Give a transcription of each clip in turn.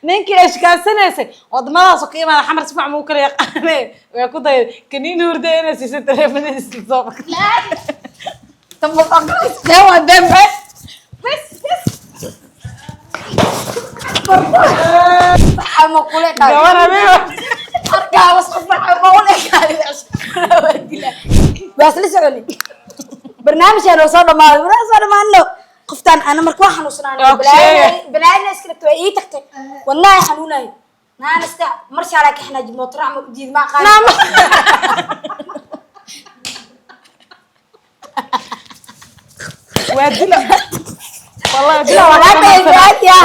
ninkii ashkaasanaysay wadamadaas oo qiimaha xamar si fiican uu kala yaqaanay way ku day kaniin hurdayna si telefonadiisa soo baxay طب سوا دم بس حما قولك gabar abeeyo ارجع واسقط بقولك بس لسه علي برنامج انا صار ما له قفتان انا مركو حنوسناني بلاي ناس كنت اي تكتك والله حنوناي ما نستع مرش عليك احنا موترع جديد ما قال وادنا والله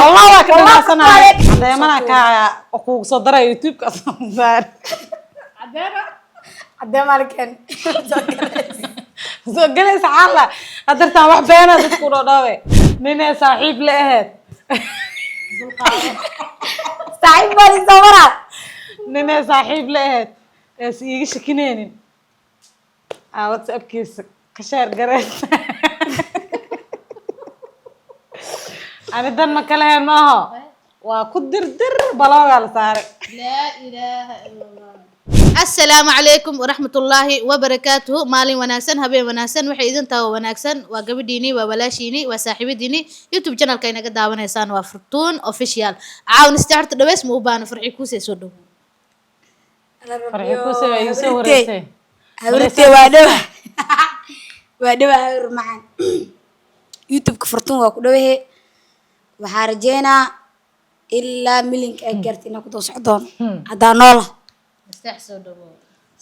والله كنا سنة دايما كا أخوك صدر يوتيوب كصار عدنا مالكن جلس حالة قدرت أروح بينا تذكر ضوي من صاحب لهاد صاحب بالي صورة من صاحب لهاد يجي شكنين واتساب كيس كشار جرس أنا دم كلها معها وكدر در بلاغ على صارك لا إله إلا الله. السلام عليكم ورحمة الله وبركاته. مالين وناكسن هبين وناكسن وحي إذن تاو وناكسن وقبل ديني وبلاشيني وصاحبي ديني يوتيوب channel كاينا قد داونا يسان وفرطون official عاون استعرت دويس موبان فرعي كوسي سودو فرحي كوسي ويوسف ورسي ورسي وادوا هاير معان يوتيوب كفرطون وكدوه waxaa rajeynaa ilaa milinka ay gaartay inay ku doo socdaan hadaa nool استحسوا دو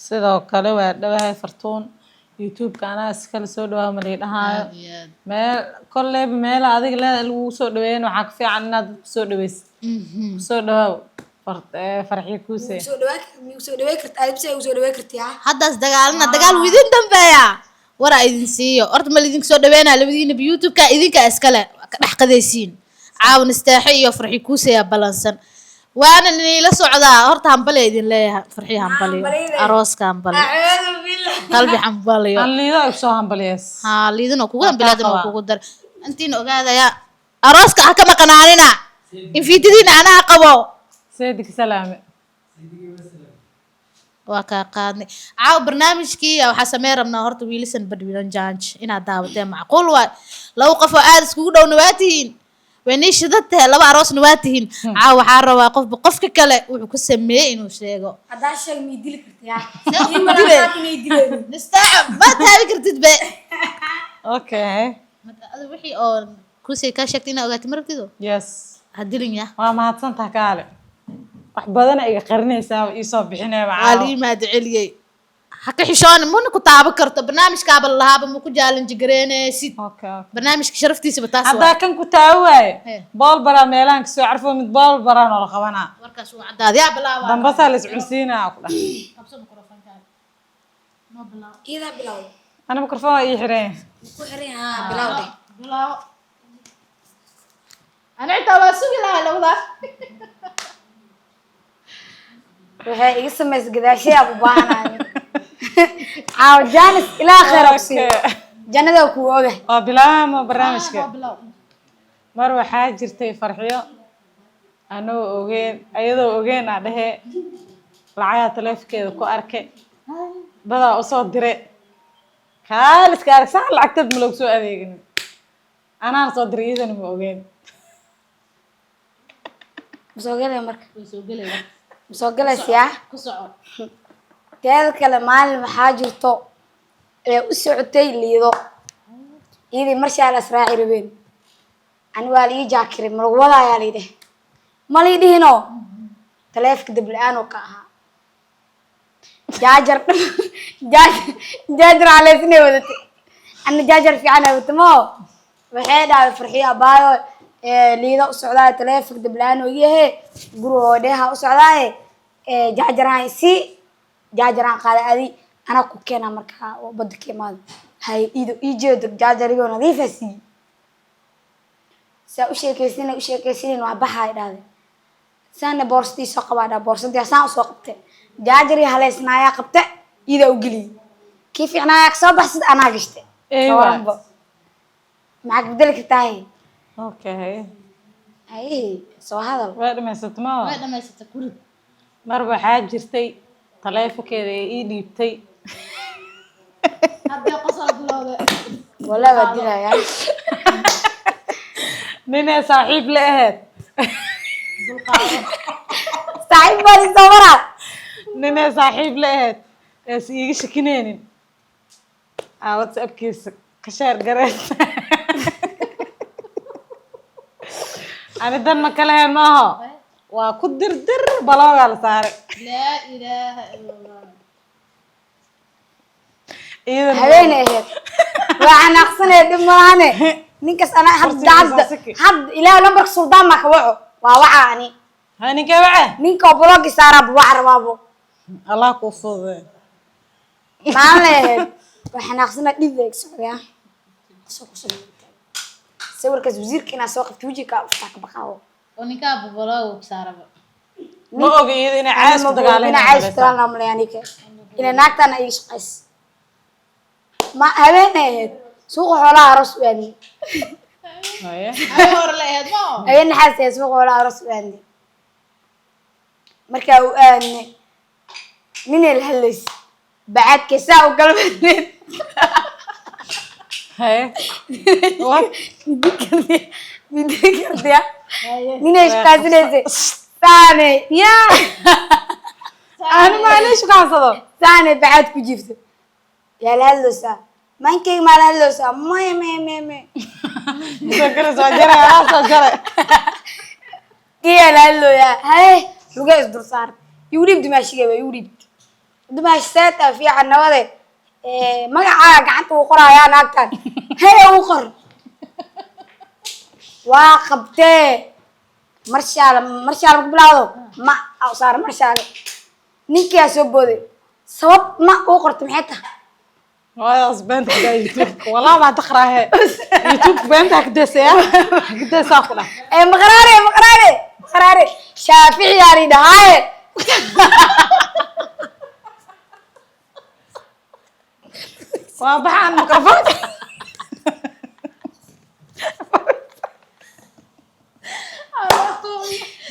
sidoo kale waa dhawahay fartuun youtube-ka anaa iskala soo dhawaa ma leedahay meel kolley meel adiga lagu soo dhaweeyay waxa ka fiican inaad soo dhaweysid soo dhawaw farxi kuusay soo dhawaa kartaa aad soo dhawaa kartaa haddaas dagaal widin dambeeya wara idin siiyo horta ma idin soo dhaweynaa labadiina youtube-ka idinka iskale ka dhax qadaysiin عاون استاحي يا فرحي كوسي يا بلانسن وانا اني لا سocdaa horta hanbali idin leeyahay farxi hanbali arooska hanbali a'uudu billah qalbi hanbali aan liido ay soo hanbaliyas ha liidano kugu hanbalaadan oo kugu dar intiin ogaadaya arooska ha ka maqanaanina in fiidina ana qabo seedik salaame waa ka qaadnay caaw barnaamijkii waxa sameey rabnaa horta wiilisan badwiilan jaanj ina daawatay macquul waa law qof aad iskugu dhownawaatihiin وإني شدت لبا عروس نواتهن عاو حارة قف كله وكسميه إنه شيء هذا شيء ميدلك يا نستعب ما تهاوي كرتت بقى اوكي هذا وحي أو كوسي كاشكتينا أوقات مركزو يس هدلين يا ما هتصنتها كاله wax badan ay qarnaysaa ii soo bixinay علي ما دعلي حكي حشان مو نكو تابع كرت برنامج كابل الله بمو كجالن جرينه سيد اوكي برنامج شرفتي سبتاس هذا كان كتاوي بول برا ميلان كسو عرفوا من بول برا ولا قبنا وركاس وعداد يا بلا دم بس على سعسينا كده خمسة ميكروفون كان ما بلا إذا بلاو انا ميكروفون يحرين كحرين ها بلاو ده بلا أنا عتابسوي لا لو ذا وهي اسم مسجداشي أبو بانا عاو جانس إلى آخر أقصي جنة وكوجه بلا ما برنامجك مروة حاجرتي فرحية أنا أوجين أيضا أوجين عليه العيا تلف كده كو أركي بدأ أصوت دري خالص كارك صح العكتب ملوك سوء أذيقني أنا أصوت دري إذا نمو أوجين مسوقلة يا مرك وسوقلي مسوقلة سياح كسعة كذا كلام عن حاجرته أسعتي ليضو إذا مرشى على سراعي ربين أنا والي جاكر مروضة يا ليده ما ليده هنا تلاف كدب الآن وكاها جاجر على سنة ودتي أنا جاجر في عنا وتمو وحيد على فرحية بايو ليضو السعودية تلاف كدب الآن وياه قروا وديها السعودية جاجر هاي سي جاجران قال أدي أنا كوكينا مركها وبدك مال هاي يجود جاجر يقول نظيفة سي سأشيء كيسين وعبها هذا سنة بورستي ساق بعد بورستي سان ساقته جاجري هلا سنايا قبته إذا وقلي كيف أنا أكسب بس أنا قشته أيوة معك بدلك تاهي أوكي هاي سو هذا waa dhamaysatay ma way dhamaysatay kurid mar waxaa jirtay taleefankeeda ee ii dhiibtay hadda qosol bilowday ولا بدينا يا ninay saaxiib la ahayd صاحب بالي صورة ninay saaxiib la ahayd ees iiga shakinaynin whatsappkiisa ka sheer gareysa ani dan ma kala hayn maaho waa ku dirdir baloogaa la saaray laa ilaaha ila allah iyadana هذين اهل وأنا أقصني دمانة نكس أنا فرصي حد مساسكي. حد إلى نمبر سلطان ما كوعه ووعاني haninka wace نينكو بلوغي سارة بوعر بابو allah kuu fududeeyo ما له وإحنا أقصنا ديفيك سوريا سوق سوور كز وزير كنا سوق توجي كافتك بقاو oo ninka bubalaa saaraba ma oga iyada inay caas ku dagaaleen أنا عايش ترى نعمل يعني كه إلى ناكتنا إيش قيس ما هذين اهل سوق حولا عرس يعني haye ay hor leeyahay ma هذين حاسة سوق حولا عرس يعني مركا وأني من الهلس بعد كساء وقلب haye what بيذكر ده من إيش كازنة ثاني ya ani maalish kaansado ثاني بعد كجيفته يا الهلسة ما إنكي ما الهلسة ما soo garay soo jaray anaa soo jaray كي الهلو يا هاي لقيت درسار يوريب دماشي جوا يوريب دماش ساتا في عنا وده ما قعدت وقرا يا ناكتان هاي وقر وقبته مرشال بلاو ما أو صار مرشال نيكي أسوبودي سبب ما وقرت محيطها waayo benta ka youtube walaa ma taqraahe youtube benta ka desaya ka desaa kula مقراري شافعي يعني ده هاي waa baxaan microphone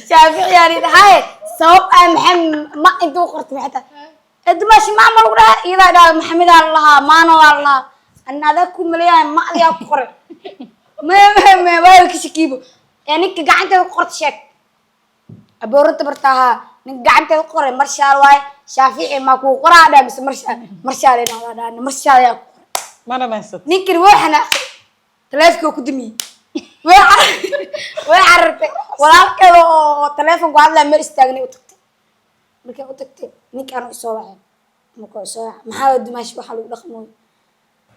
شافعي يعني ده هاي سبب محمد ما أنت وقرت محيطها أنت ماشي ما عمل ولا إذا ده محمد الله ما أنا الله أنا ذاك مليان ما أدري أقرأ ما بالك شكيبه يعني كقعدت وقرت شك أبورت برتاها نقعدت وقرأ مرشال واي شافعي ما كو قرأ ده بس مرشال أنا مرشال يا ma dhamaysatay نيكر وحنا تلافك وقدمي وعرفت ولا كذا تلافك وعلى ما استغني وتكتب markay u tagtay ninkaan u soo wacay markuu soo wacay maxaa Dimaash waxa lagu dhaqmo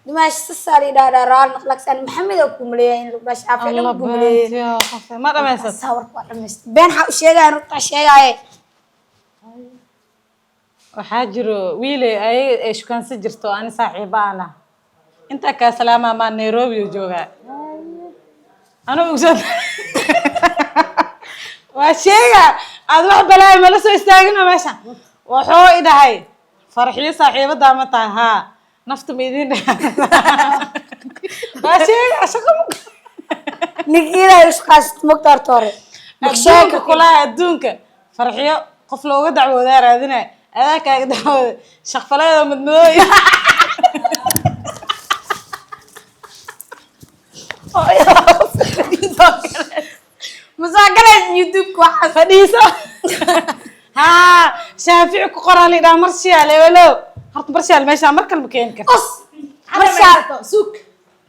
Dimaash sasaari dhaadhaaraan naqlaqsan Maxamed oo ku maleeyay in lagu shaafay allah lagu maleeyay bentiyo qof ma dhamaysatay sawir waa dhameystay been waxa u sheegayaan u sheegay waxaa jiro wiilay ay shukaansi jirto ani saaxiibaana inta ka salaama ma Nairobi joogaa ana ugsad waa sheega aad wax balaa ma la soo istaagina meesha wuxuu idahay farxiyo saaxiibada ma tahay ha nafta ma idin waa sheega shaqo ninkii isqaas maqtar tore sheega kula adduunka farxiyo qof looga dacwoodaa raadinay adaa kaaga dacwooday shaqfaleeda madmadooy مساكلة يوتيوب كواحد fadhiiso ha shaafici ku qoran lidhaa marshaal ewelo horta marshaal meesha mar kalma keeni karta قص مرشال suuk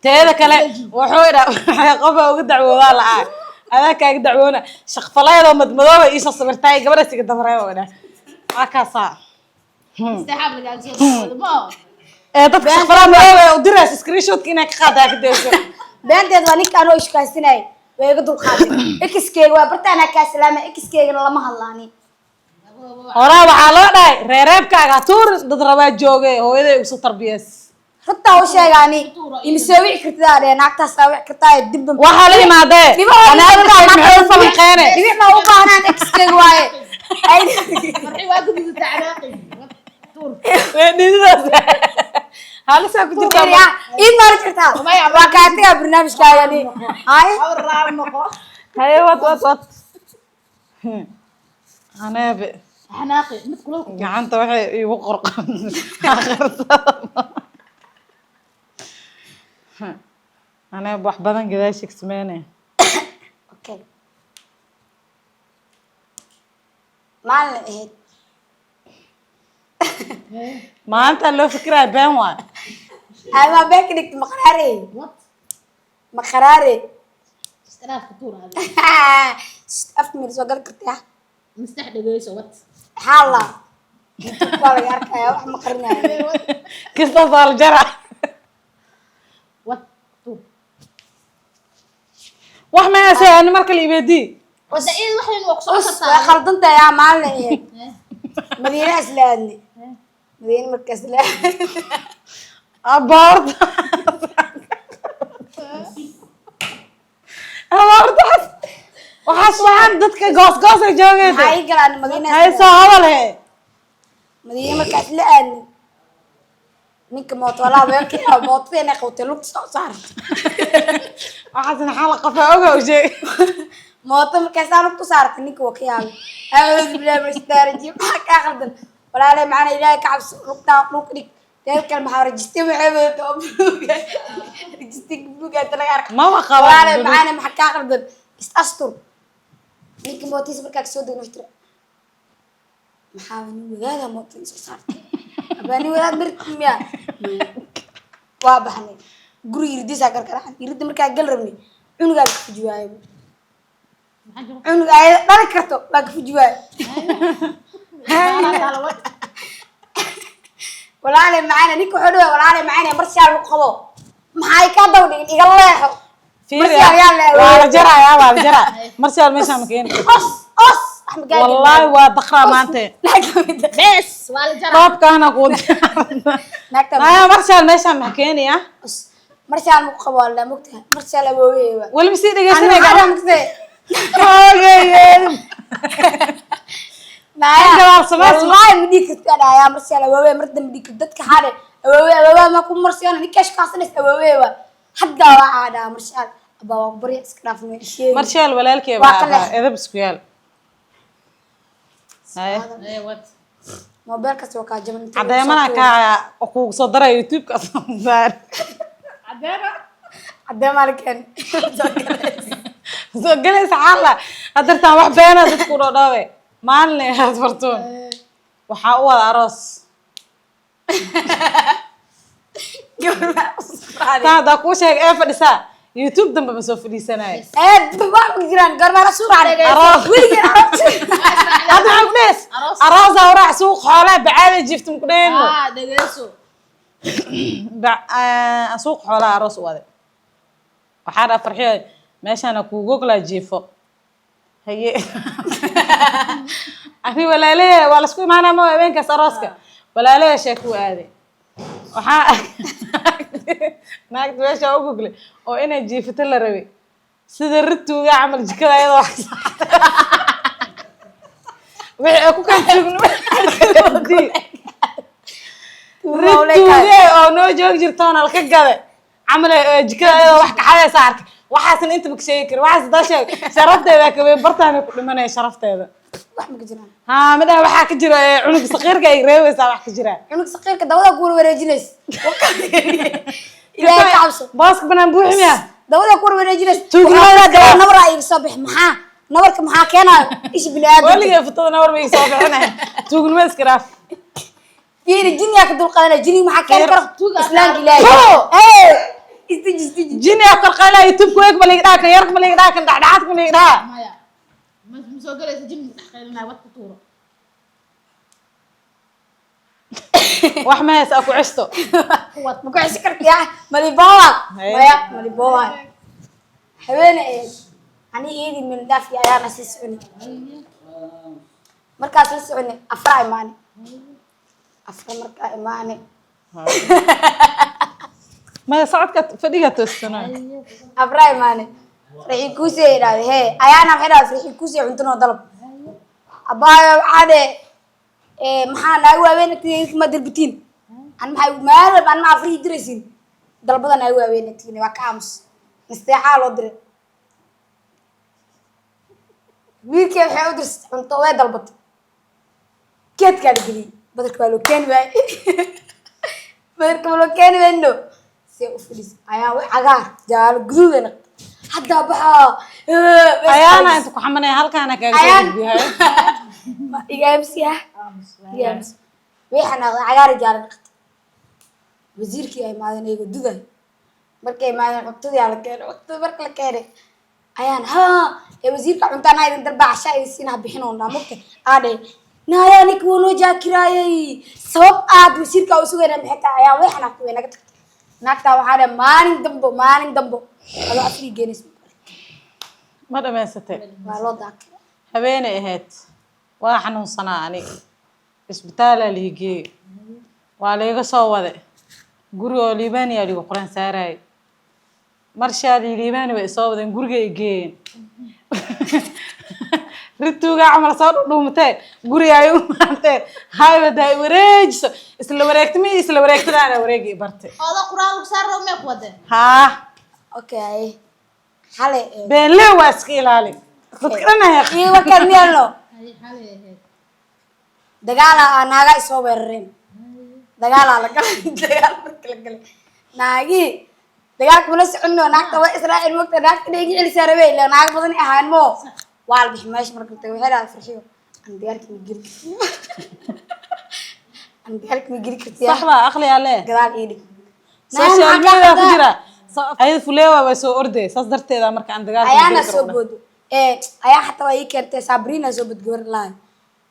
teeda kale wuxuu idhaa qofa uga dacwoodaa la'aa adaa kaaga dacwoona shaqfaleedoo madmadooba iisoo sawirtaay gabadha siga dabareeba idhaa waa kaasaa istaxaab lagaaga soo dhawaado ma dadka shaqfalaa madooba u diraysa screenshotka inay ka qaadaa ka dayso بنتي ظنيك كانوا يشكاسيناي ويقدروا خاطر إكس كيك وبرتانا كاسلامة إكس كيك لما هلاني horaa waxaa loo dhahay reereebkaaga tuur dad rabaa jooge hooyaday ugu soo tarbiyees حتى وش يعني يمسوي كتير ناقة سوي كتير دب waxaa la imaadee anaagtahay maxay u falanqeene دبي ما وقع أنا إكس كيك واي marxii waa gudubta tacraaqi tuur dhididaas halisaa ku jirtaa إيه ما رجعتها وكاتي برنامج كاياني هاي awr raar noqo هاي وات أنا حناقي مثل gacanta waxay igu qorqan أنا wax badan gadaashig sameynaya okay maalin ahayd maanta loo fikiraa been waay ama been ka dhigta what maqaraare استراف فطور هذا afka meel soo gal kartaa مستحدة جويسة what xaala waa laga arkaya wax ma qarinayo kasta soo la jara what طول wax ma haysa ani marka la ibeedii بس إيه وحين وقصة waa khaldanta yaa maalin ahayd madiina islaadni madiina markaas islaadni abaarta abaarta waxaas waxaan dadka goos ay joogeen maxaa ii galaan madiina hay soo hadal he madiina markaas la aadni ninka mooto walaa beerka mootada inay qabtay lugta soo saarto waxaas maxaa la qafa oga u sheeg mooto markaas aan lugta saartay ninka waa ka yaabay aawada bilaabay istaaraji maxaa kaa qaldan walaalay macana ilaahay ka cabso lugtaan dhulka dhig teed kale maxaa rajistay waxay wadato rajistay buuga talaga arka maba qaba walaalay macana maxaa kaa qaldan is astur ninka mootiis markaa soo degno tira maxaa nin wadaada mootada soo saartay abani wadaad mirmiya waa baxnay guri irdisa karkaraxan irida markaa gal rabnay cunugaa ka fujiwaayo cunuga ay dhali karto waa ka fujiwaayo walaalay macana ninka wuxuu dhawa walaalay macana marsiyaa lagu qabo maxay ka daw dhigin iga leexo waa la jaraya marsiyaal meesha ma keen os wallahi waa daqraa maanta بس ولا جرى roobkaana ku naya marsiyaal meesha ma keenaya marsiyaa lagu qabo wala mugtahay marsiyaa la wooyeewa wali ma sii dhegeysanay ana mugtahay wallahi ma dhigi karto dhaaya marsiyaa la wooyeewa mar dambe dhigi dadka xaade awoowe ma ku marsiyaa ninka shaqaasanaysa awooweewa hadda waa caada marsiyaa abaa bari iska dhaafmay sheey marsiyaal walaalkay Waa ka baa leex. edab isku yaal hay إيه what mobilka soo ka jaban cadeemana ka ku soo daray youtube ka soo saar عدنا cadeemalkan soo galaysa xalla hadartaan wax beena dadku dhodhoobe maalin aad fartoon waxaa u wada aroos taa ku sheeg ee fadhisaa youtube dambe ma soo fadhiisanayo baa ku jiraan garmara suuqare aroos wiligeed hada xubnees aroos awraac suuq xoolaha bacaada jiiftum ku dhayno دقيسو suuq xoolaha aroos u wade waxaa dhaa farxiyo meeshaana kuu goglaa jiifo haye ani walaalehe waa laisku imaanaa ma habeenkaas arooska walaalehe sheeku aaday waxaa naagta meesha u goglay oo inay jiifito la rabay sida rituuga camal jikada ayadoo wax wixii ay ku kala joogno rituuge oo noo joog jirtoon halka gade camal jikada ayadoo wax kaxadaysa arkay waxaasna inta ma ka sheegi kari waxaas daa sheeg sharafteeda kabay bartaana ku dhimanaya sharafteeda wax ma jiraan haa midhaha waxaa ka jira cunug saqiirka ay reebaysaa wax ka jira cunug saqiirka dawada ku wareejinays ilaahay ka cabso booska banaan buuximiya dawada ku wareejinays Tuugnimada dawa nabar ay soo bix maxaa nabarka maxaa keenayo ish bini'aadam weligay futada nawar bay soo bixinaya tuugnimada iskiraaf fiiri jinniga ka dulqaadana jinni maxaa keeni karo islaamka ilaahay istiji jini afkar qayla youtube ku eeg ma liga dhaakan yarka ma liga dhaakan dhacdhacad ma liga dhaha مايا مسوق لي سجن خيلنا وقت طوره wax ma haysa aku cisto ma ku xisi kartaa malibowa maya malibowa habeene ani eedi min daafi ayaana sii soconi markaas la soconi afra imaani afra markaa imaani ma socodka fadhiga toostana afra imaani rixi kuusee idhaahday hee ayaana waxay idhaahday rixi kuusee cuntanoo dalab abaayo caade maxaa naagu haweenagtiina ma dalbatiin an maxay maalab an ma afrii diraysiin dalbada naagu haweenagtiina waa ka aamus nasteexaa loo diray wiilkii waxay u dirtay cunto way dalbatay geedkaa la geliyey badarka waa loo keeni waayey badarka waa loo keeni wayno see u fadhiis ayaa wax cagaar jaalo guduud ay noqotay haddaa baxaa ayaana inta ku xamanaya halkaana kaaga soo gudbiyahay igaamsiya igaamsi way xanaaqday cagaar jaalo noqotay wasiirkii ay maadeen iyago duday markay maadeen cuntadii la keenay cuntada marka la keenay ayaan wasiirka cuntaana idin dalba cashaa idin siina bixinoon dhaamurka aadhe naaya ninka wuu noo jaakiraayay sabab aad wasiirka u sugayna maxay tahay ayaan way xanaaqtay way naga tagtay naagtaa waxaa dhe maalin dambo adoo afrii geenaysa ma dhamaysatay waa loo daakay habeenay ahayd waa xanuunsanaa ani isbitaalaa lihi geeyey waa layga soo wade guri oo liibaaniyaa ligu qoran saaraaye marshaa liibaani way soo wadeen guriga ay geeyeen rituugaa camal soo dhudhuumatee guriga ay u maantee haybadaa ay wareejiso isla wareegtadaana wareegi bartay oda quraan lagu saaro mee ku wadeen haa okay xalay beenlee waa iska ilaali dadka dhan ayaa iyo wakaan meelno xalay ahayd dagaala naaga isoo weerareen dagaala la galay dagaal marka la galay naagi dagaalka mala soconno naagta waa Israa'iil magta naagta dhigi celisaa rabay ilaa naag badan ahaan mo waa la bixi meesha marka tagay waxay dhahay farxiyo aan dagaalka ma geli kartiya sax baa aqli alle gadaal ii dhig social media ku jira ayada fuleewa way soo orday saas darteeda marka aan dagaalka ayaana soo boodo ayaa xataa waa ii keentay Sabrina soo bad gabar lahayn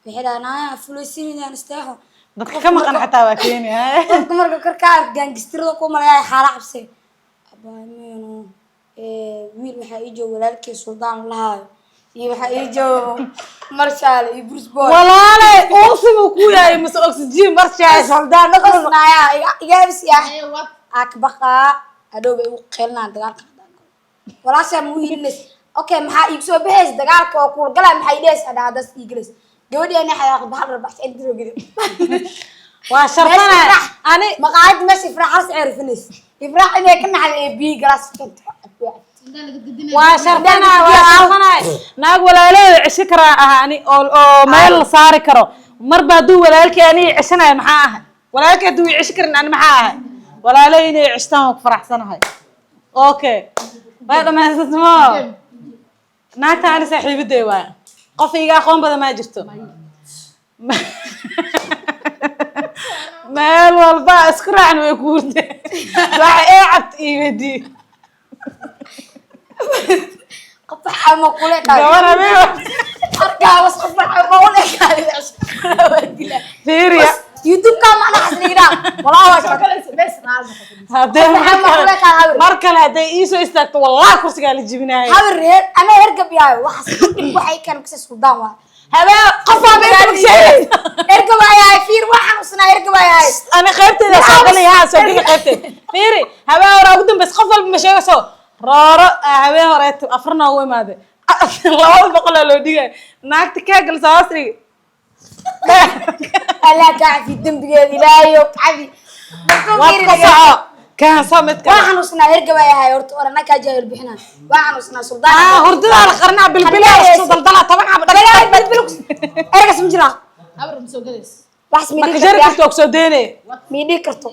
waxay dhahay naaya fulaysiinayaan isteexo dadka ka maqan xataa waa keenaya dadka marka karka gaangistirada ku malaya xaala cabsay abaamino wiil waxa ii joogo walaalkii suldaan lahaay iyo waxa ii joogo marshaal iyo bruce boy walaale oosimu ku yahay mas oxygen marshaal suldaan dhaqnaya igaabis ah ee wad akbaqa adoobe uu qeelnaa dagaalka walaasha muhiimnis okay maxaa igu soo baxays dagaalka oo ku galay maxay dhees adaadas iglis gabadhi ana xayaaq bahal rabax intii gidi waa sharfana ani maqaayad meesha ifraax ciirfinis ifraax inay ka naxday bi glass kanta inta laga gudbinay waa sharfana naag walaaleeda cishi kara ahani oo meel la saari karo marba duu walaalkii ani cishanaay maxaa ah walaalkii duu cishi karin ani maxaa ah walaalay inay cishtaan ku faraxsanahay okay baa dhamaysatmo naagta ani saaxiibaday waa qof iga aqoon badan ma jirto meel walba isku raacn way ku hurtay waxa ay cabta iibadi qof xalmo kule gabar habeen arkaa was qof xalmo kule kaali fiiriya youtube ka ma naxsiniina walaa waa shaqalaysa bes hadee mar kale hadee ii soo istaagto wallahi kursigaa la jibinaayay habar reer ana hergab yahay waxa dib waxay kan ku suldaan waa habeen qof habeen ku sheegay hergab yahay fiir waxaan usnaa hergab yahay ana qaybteeda soo galaya soo gali qaybteeda fiiri habeen hore ugu dambeys qof walba ma sheegayso rooro habeen hore afarna u imaade 200 loo dhigay naagta ka gal saasri ala kaafi dambigeed ilaayo kaafi كان صامت كان waxaan usnaa hergaba yahay horta orana ka jaayir bixinaa waxaan usnaa suldaan hurdada la qarnaa bilbilaa soo daldala taban ab dhagaa bilbil ergas mujira habar soo galeys wax ma ka jari karto soo deene miidi karto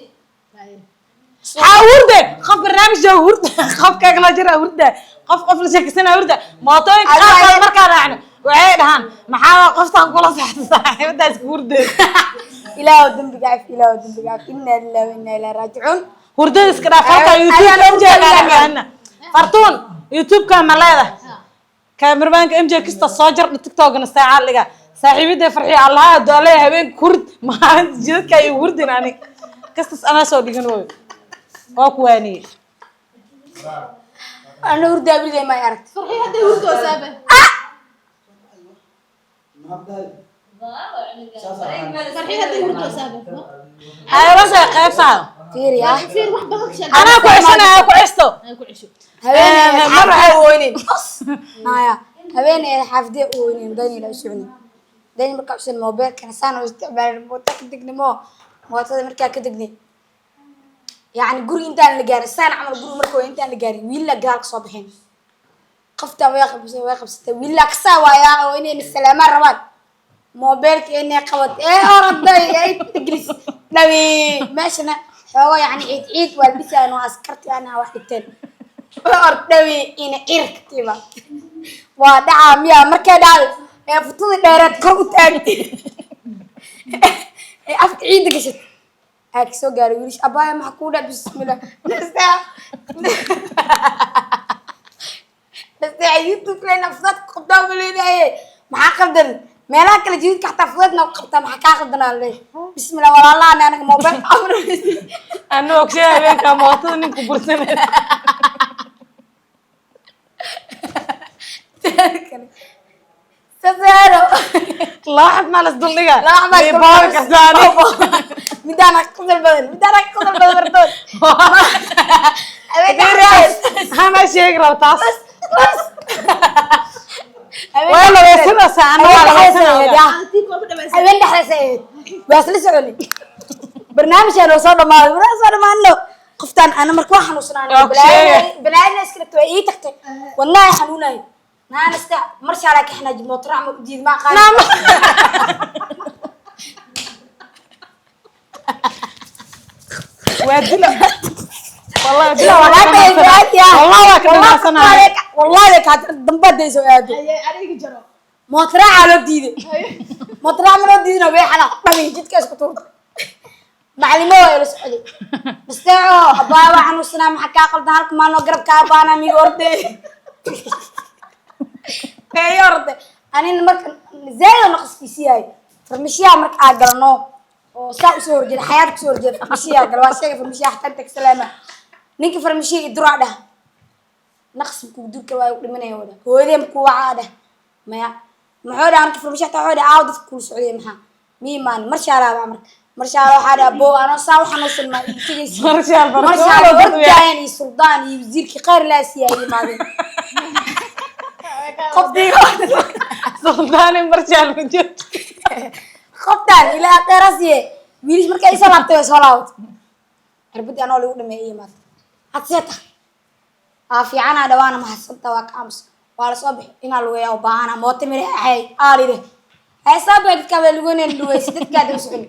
ha hurde qof barnaamij joo hurde qof ka kala jira hurde qof la sheekaysanaa hurde mootooyin qaar markaa raacno waxay dhahaan maxaa qoftan kula saaxiibadaas hurde ilaahu dambiga inna lillahi wa inna ilaihi raaji'uun hurdada iska dhaaf halka youtube MJ gaarana fartuun youtube ka ma leedahay cameraman MJ kista soo jar TikTok na saaca liga saaxiibada farxiyo Allah doole habeen kurd maahan jidka ay hurdin ani kastas ana soo dhigan oo ku waani ana hurda bilay ma aragt farxiyo hadii hurdo saabe farxiyo hadii hurdo saabe ay wasa qaybsa fiiriya fiir wax badan sheeg ana ku cishana ku cisto ay ku cisho habeen mar waxay woonin naya habeen xafde woonin dani la soconi dani marka usan mobile kana saan oo isticmaal mooto ka dignimo mootada marka ka dignay يعني guri intaan la gaarin saan amal guri markoo intaan la gaarin wiil la gaar ka soo bixin قفتا ويقبسته ولا كسا ويا وإني السلامة ربان موبايلك إني قوت أرد تجلس نبي ماشنا هو يعني عيد والبس أنا وعسكرتي أنا واحد تاني أرد نبي إن إيرك تبا ودعم يا مركز فطور دارت كروتك أفك عيد قشت أكسو قالوا ليش أبايا محكولة بسم الله بس يوتيوب لنا فضات قبضة ولينا إيه محاقبدن مالك اللي جيت كحت فضتنا وقبضة محاقبدنا ليه بسم الله والله أنا موبايل أمر أنا أكشي بيك موطن إنك برسنة سزارو لاحظ مالس دلقة لا ما بارك الثاني مدانا قدر بدن بردود أنا شيء ربطاس بس ولا يصير ساعة ولا يصير أبين دحرة سيد بس لسه علي برنامج أنا وصلنا ما قفتان أنا مركوحة نوصلنا بلاي ناس كده توي تكتك والله حنوناي ما نستع مرش عليك إحنا مطرح جديد ما قال نعم وادلا والله والله لك دمبا دي سؤال مطرح على جديد مطرح على جديد نبي حنا نبي جد كاس كتور معلمة ولا سؤالي بس تعو أبا وعنو سنا محكا قلت هالك ما نقرب كابانا ميورد كيورد أنا نمرك زي نقص في سياي فرمشيها مرك أقرنو وساق سور جد حياتك سور جد فرمشيها قال واسيا فرمشيها حتى سلامة نيجي فرمشي يدرع ده نقص بكودور كواي ومن يودا هو ذي مكوا عاده ما محور عم تفرمشي حتى عود عاود في كل سعودية محا ميمان مرشالة بعمر مرشالة حدا بو أنا صاو حنوص ما تيجي مرشالة ورجعني سلطان يوزيرك غير لا سياي ماذا قبضي سلطان مرشال من جد قبضان إلى تراسيه ويلش مركي سلام توي صلاوت ربدي أنا اللي أقول ماذا ماذا هتسيتها في عنا دوانا ما حصلت واك أمس وعلى صبح إن الويا وبانا موت مري هاي آلي هاي صبح كابلون الويا ستة كده وسكني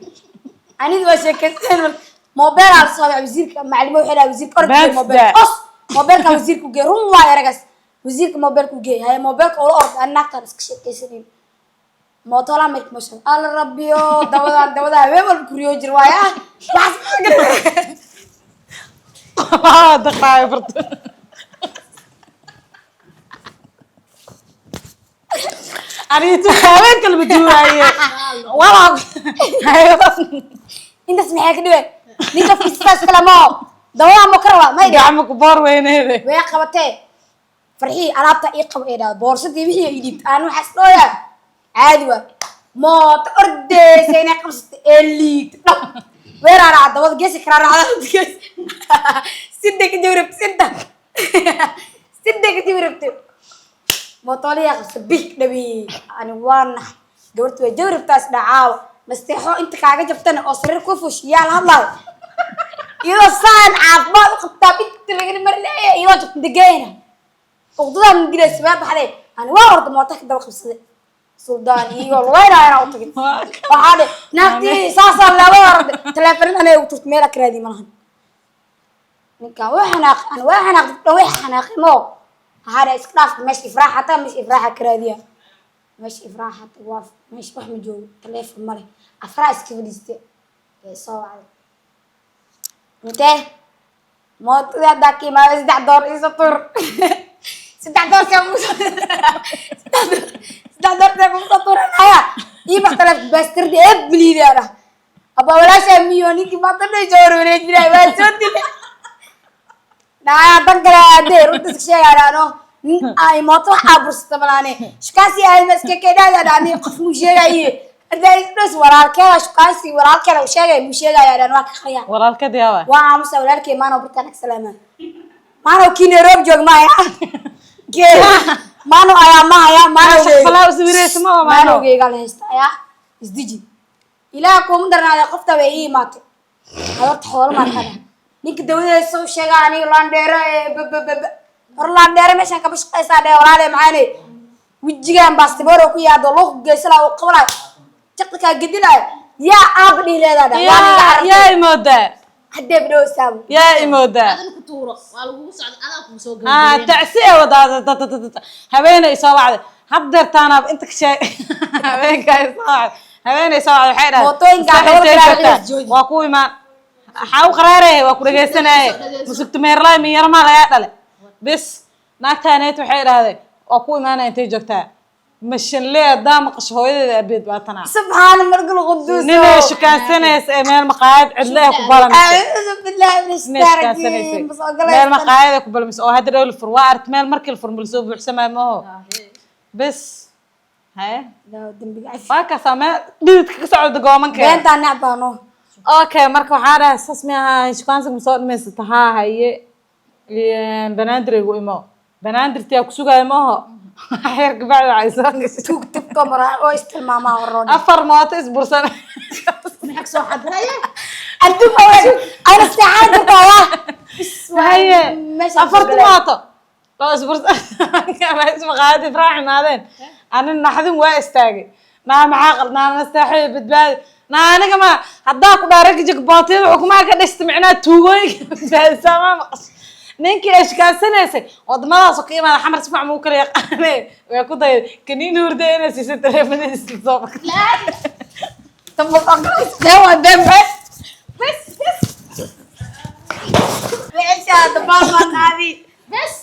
أنا دوا شكل موبايل على صبح وزيرك معلمة وحدة وزيرك أرد موبايل موبايل كوزيرك وجه روم واي رجس وزيرك موبايل كوجه هاي موبايل كول أرد أنا كان سكشة كسرين ما طلع ميك مشان الله ربيو دوا وين الكوريو جروايا بس دقائق برضه أنا تخاوين كل بدوي والله أنت اسمعي كده نيجا في استاس كلامه دواء مكروه ما يدري عم كبار وين هذا ويا قبته فرحي أنا أبتى إقب إيه بورصتي بيه يديت أنا حسنايا عادي ما تأرد سينا قمصت اللي وين أنا عاد دواء جيس كرار على جيس سدك جورب سدك جورب موطولي أخسبيك نبي أنا وانا دورت وجورب تاس دعاو مستحو أنت كاجا جبتنا أصرر كوفش يا الله إذا صان عباد قطابين تلاقي مرلية إذا جبت دقينا وقدرنا من جلس ما بحري أنا وارد موتك دوا خمسة سوداني والله أنا أوتك وحده نفتي ساسر لا وارد تلفرين أنا وترت ميلك رادي منهم نكا وحنا مو هذا إسقاط مش إفراح حتى مش إفراح كرادية مش إفراح حتى واف مش واحد من جو تلف مرة أفراح إسكفليستي صواب أنت ما تقدر داكي ما بس دور إيسطور دور كم دور كم إيسطور أنا إيه بختلف بس تردي أبلي ده أنا أبغى ولا شيء ميوني كي ما تردي جورو رجلي بس تردي nah bangga deh untuk saya no ay moto habis temanane shkasi ay meske keda ada ni qof mushega yi ada isdus walaalkay shkasi walaalkay oo sheegay mushega ya dan waa ka khaya walaalkay diyawa waa amsa walaalkay maano bartaan salaama maano kine roob joog ma ya ke maano aya ma ya falaw sawireysa maano geegal haysta ya isdiji ilaa koom darnaada qofta way iimaatay horta xoolo ma kada ninka dawladda soo sheegay aniga laan dheero orlaan dheere meeshan ka bashqaysaa dhee walaale macaane wijigaan baastiboro ku yaado loo geysala oo qabalay jaqka gidilay yaa aab dhiileeda yaa imooda hadee bidoo saabo yaa imooda adana ku tuuro waa lagu socda adaa ku soo gabay tacsiya wadaada habeenay soo wacday habdeertaana inta ka sheeg habeenkay soo wacday habeenay soo wacday waxay dhahay mootooyinka waa ku imaan waxa u qaraaray waa ku dhageysanay musugta meerlay min yarma laga dhalay bis naagtaaneet waxay dhahdeen waa ku imaanay intay joogtaa mashin leedaa maqasho hooyadeeda abeed baatana subxaan markul quduus ninay shukaansanaysa ee meel maqaayad cidleeh ku balanaysa a'uudu billahi min shaytaaniin meel maqaayad ku balanaysa oo hadda dhowl fur waa art meel markii fur mal soo buuxsamay ma ho bes hay dambiga waa ka samee dhididka ka socdo goomanka beenta nacbaano okay marka waxaa dhahay sas ma aha shukaansiga ma soo dhameysata haa haye banaandirigu imo banaandirtiyaa ku sugaayo ma ho xeer gabadha waxay soo gashay tug tubka maraa oo istilmaamaa waroon afar mooto isbursan maxaa soo xadraya adduunka ana saacad ku tawa haye afarta mooto loo isbursan kama ismaqaadi faraax maadeen anin naxdin waa istaagay naa maxaa qalnaa nastaxay badbaadi naa aniga ma haddaa ku dhaarag jig bootiyada xukumaha ka dhishta micnaa tuugooyinka badbaadisaa maqas ninkii ay shikaasanaysay wadamadaas oo ka imaada xamar si fiican muu kala yaqaanay way ku dayay kaniin hurda inay siisay taleefadiisa soo dewa dembe bes weesha dabama naadi bes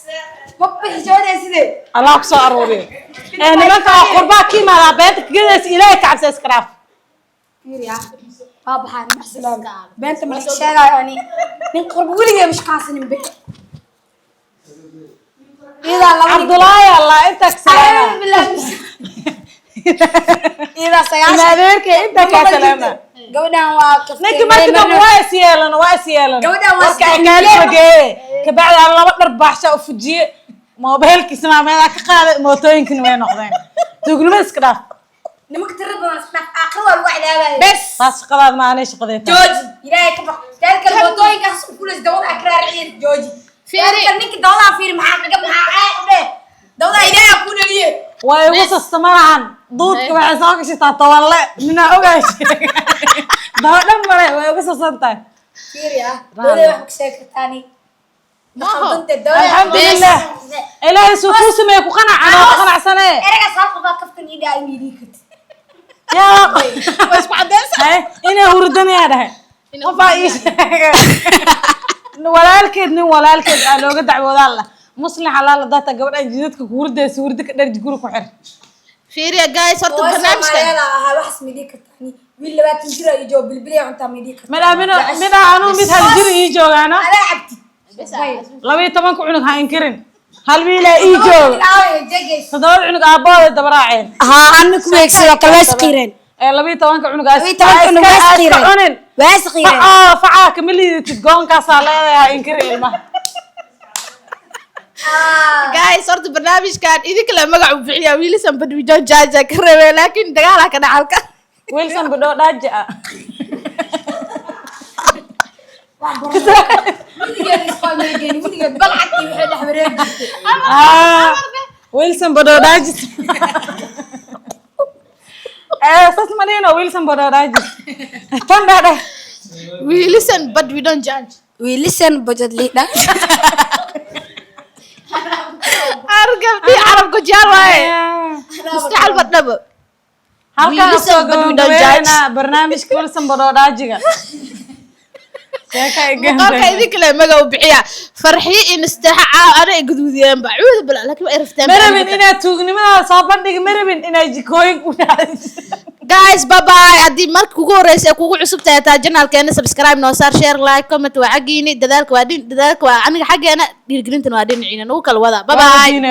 boppi joode side Allah ku soo arooriyo nimanka qurbaa ka imaada beenta geedaas ilaahay ka cabsa iskaraaf fiiriya baabaxaan maxsalaam beenta ma sheegaayo ani nin qurb weligeed mش qaasanin be ida laba Abdullahi Allah inta ka salaama ida sagaashan maadeerka inta ka salaama gabadhan waa ninka markii waa isyeelan gabadhan waa marka gaalay ka bacda laba dhar baaxsha u fujiye mobilkiisa ma meel ka qaaday mootooyinkan way noqdeen tuugnimo iska dhaaf nimanka tirada badan isna aakhir waa lagu cilaabay bes taas shaqadaad ma aanay shaqadeeta jooji ilaahay ka baq dalka mootooyinkaas ku kuleys dawada akraariyay jooji fiiri ninka dawada fiiri maxaa kaga maxaa ee dawada ilaahay ku dhaliye way ugu sastamahan duudka waxay soo gashataa tawalle nina ogaashay dawdhan mare way ugu sasantahay fiiri dawada wax ka sheegtaani alxamdulillah ilaahay suu ku sameeyay ku qanacsanee erega saaqada kaftan ida ay miidi karti yaa waa isku cadeysan inay hurdan yaa dhahay qofaa ii sheegay walaalkeed aa looga dacwoodaa la muslim xalaal data gabadha jidadka ku hurdaysa hurda ka dharji guri ku xir fiiriya guys horta barnaamijkan wax miidi kartani wiil 20 jir ay joog bilbil cunta miidi karti midha anu mid hal jir ii joogaano ala cabti bes 12 cunug ha inkirin hal wiil ii joog 7 cunug aabooda dabraaceen ها أنا كويس كلاس قيرين 12 cunug واس قيرين facaa kamili tidgoonkaasa leedahay inkiri ilmaha guys horta barnaamijkan idinka la magac u bixiya wiilisan badwijo jaaja ka reebay laakiin dagaala ka dhacalka wilson badho dhaaji ah wilson badho dhaaji sas manino wilson badho dhaaji tan dhadhe wiilisan badwijo judge ويلسن بجد ليدا argabti arabku jecel waaye mustaqbal badnaba halkaan soo gabadhayna barnaamijka wilson badho dhaajiga qolka idinka la magac u bixiya farxi in istaxa ana guduudiyeen ba cuud bal laakiin ay raftaan marabin inaa tuugnimada soo bandhig marabin inaa jikooyin u dhacayso guys bye bye hadii marka kugu horeysay kugu cusub tahay ta channelkeena subscribe noo saar share like comment waa xagiini dadaalka waa aniga xageena dhiirgelintan waa dhiniciina nagu kala wada bye bye